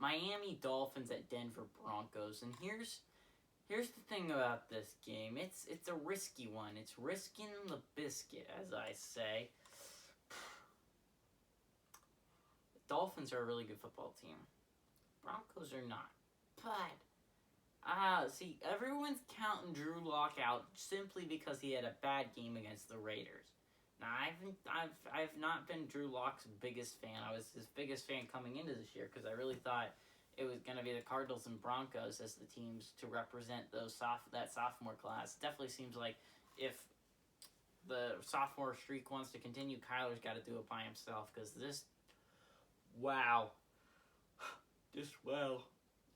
Miami Dolphins at Denver Broncos, and here's the thing about this game. It's a risky one. It's risking the biscuit, as I say. The Dolphins are a really good football team. Broncos are not. But see, everyone's counting Drew Lock out simply because he had a bad game against the Raiders. Now, I've not been Drew Lock's biggest fan. I was his biggest fan coming into this year because I really thought it was going to be the Cardinals and Broncos as the teams to represent that sophomore class. It definitely seems like if the sophomore streak wants to continue, Kyler's got to do it by himself because wow.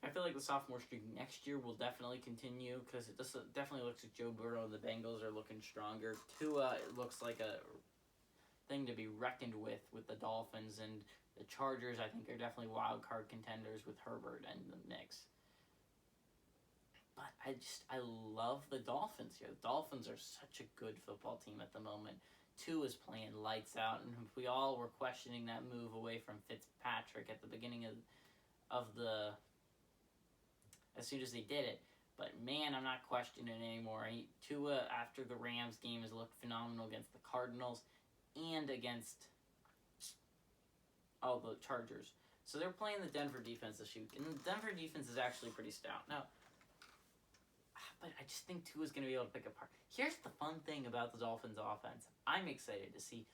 I feel like the sophomore streak next year will definitely continue because it definitely looks like Joe Burrow and the Bengals are looking stronger. Tua, it looks like a thing to be reckoned with the Dolphins, and the Chargers, I think, are definitely wild card contenders with Herbert and the Knicks. But I love the Dolphins here. The Dolphins are such a good football team at the moment. Tua is playing lights out, and we all were questioning that move away from Fitzpatrick at the beginning of the as soon as they did it. But man, I'm not questioning it anymore. Tua, after the Rams game, has looked phenomenal against the Cardinals and against the Chargers. So they're playing the Denver defense this week, and the Denver defense is actually pretty stout. Now, but I just think Tua's going to be able to pick apart. Here's the fun thing about the Dolphins offense. I'm excited to see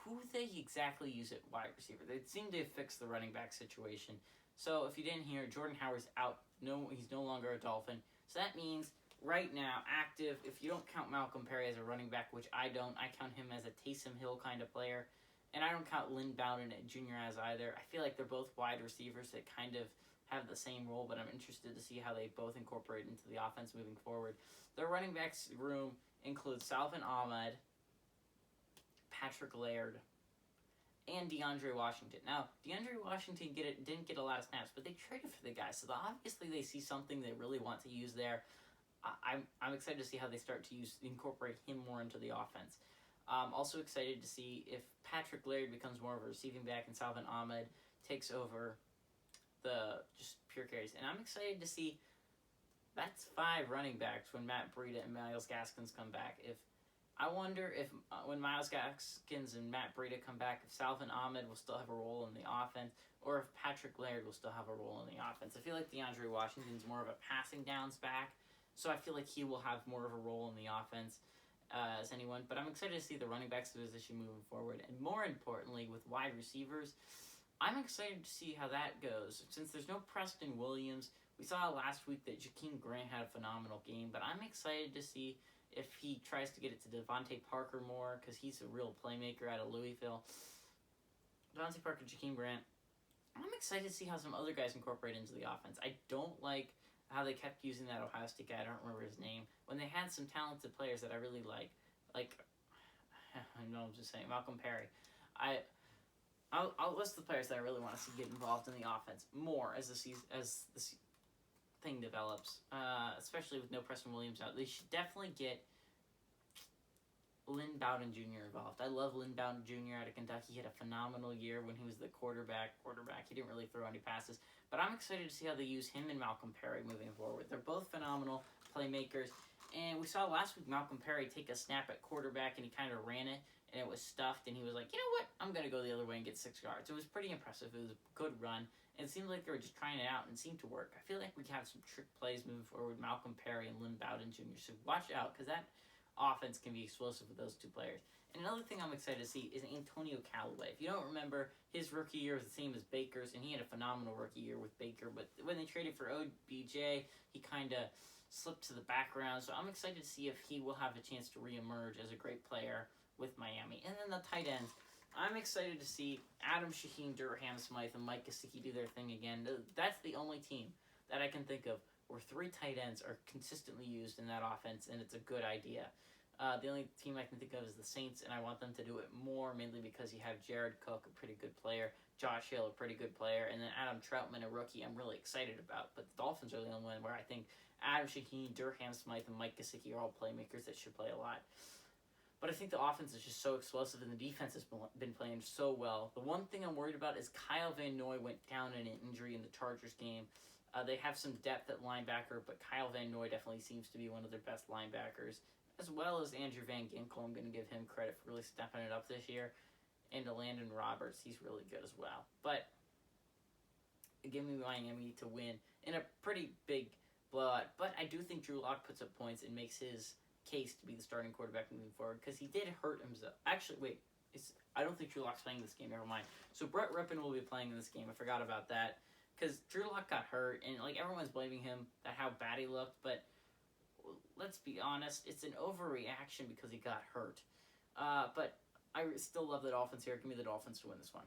who they exactly use at wide receiver. They seem to have fixed the running back situation. So if you didn't hear, Jordan Howard's out. No, he's no longer a Dolphin. So that means right now, active, if you don't count Malcolm Perry as a running back, which I don't, I count him as a Taysom Hill kind of player. And I don't count Lynn Bowden Jr. as either. I feel like they're both wide receivers that kind of have the same role, but I'm interested to see how they both incorporate into the offense moving forward. Their running backs room includes Salvin Ahmed, Patrick Laird, and DeAndre Washington. Now, DeAndre Washington didn't get a lot of snaps, but they traded for the guy, so obviously they see something they really want to use there. I'm excited to see how they start to incorporate him more into the offense. Also excited to see if Patrick Laird becomes more of a receiving back and Salvin Ahmed takes over the just pure carries. And I'm excited to see that's 5 running backs when Matt Breida and Myles Gaskins come back. I wonder if when Myles Gaskins and Matt Breida come back, if Salvin Ahmed will still have a role in the offense, or if Patrick Laird will still have a role in the offense. I feel like DeAndre Washington's more of a passing downs back, so I feel like he will have more of a role in the offense as anyone. But I'm excited to see the running backs position moving forward, and more importantly, with wide receivers, I'm excited to see how that goes. Since there's no Preston Williams, we saw last week that Jakeem Grant had a phenomenal game, but I'm excited to see if he tries to get it to Devontae Parker more, because he's a real playmaker out of Louisville. Devontae Parker, Jakeem Grant. I'm excited to see how some other guys incorporate into the offense. I don't like how they kept using that Ohio State guy, I don't remember his name, when they had some talented players that I really like I know I'm just saying, Malcolm Perry. I'll list the players that I really want to see get involved in the offense more as the thing develops, especially with no Preston Williams out. They should definitely get Lynn Bowden Jr. involved. I love Lynn Bowden Jr. out of Kentucky. He had a phenomenal year when he was the quarterback. He didn't really throw any passes, but I'm excited to see how they use him and Malcolm Perry moving forward. They're both phenomenal playmakers, and we saw last week Malcolm Perry take a snap at quarterback, and he kind of ran it, and it was stuffed, and he was like, you know what, I'm going to go the other way and get 6 yards. It was pretty impressive. It was a good run, and it seemed like they were just trying it out, and it seemed to work. I feel like we have some trick plays moving forward with Malcolm Perry and Lynn Bowden Jr., so watch out, because that offense can be explosive with those 2 players. And another thing I'm excited to see is Antonio Callaway. If you don't remember, his rookie year was the same as Baker's, and he had a phenomenal rookie year with Baker, but when they traded for OBJ, he kind of slipped to the background, so I'm excited to see if he will have a chance to reemerge as a great player with Miami. And then the tight ends, I'm excited to see Adam Shaheen, Durham Smythe, and Mike Gesicki do their thing again. That's the only team that I can think of where 3 tight ends are consistently used in that offense, and it's a good idea. The only team I can think of is the Saints, and I want them to do it more, mainly because you have Jared Cook, a pretty good player, Josh Hill, a pretty good player, and then Adam Troutman, a rookie I'm really excited about. But the Dolphins are the only one where I think Adam Shaheen, Durham Smythe, and Mike Gesicki are all playmakers that should play a lot. But I think the offense is just so explosive, and the defense has been playing so well. The one thing I'm worried about is Kyle Van Noy went down in an injury in the Chargers game. They have some depth at linebacker, but Kyle Van Noy definitely seems to be one of their best linebackers, as well as Andrew Van Ginkel. I'm going to give him credit for really stepping it up this year. And to Landon Roberts, he's really good as well. But give me Miami to win in a pretty big blowout. But I do think Drew Lock puts up points and makes his case to be the starting quarterback moving forward, because he did hurt himself. Actually, wait, I don't think Drew Lock's playing this game. Never mind. So Brett Rippon will be playing in this game. I forgot about that. Because Drew Lock got hurt, and like everyone's blaming him at how bad he looked, but let's be honest, it's an overreaction because he got hurt. But I still love the Dolphins here. Give me the Dolphins to win this one.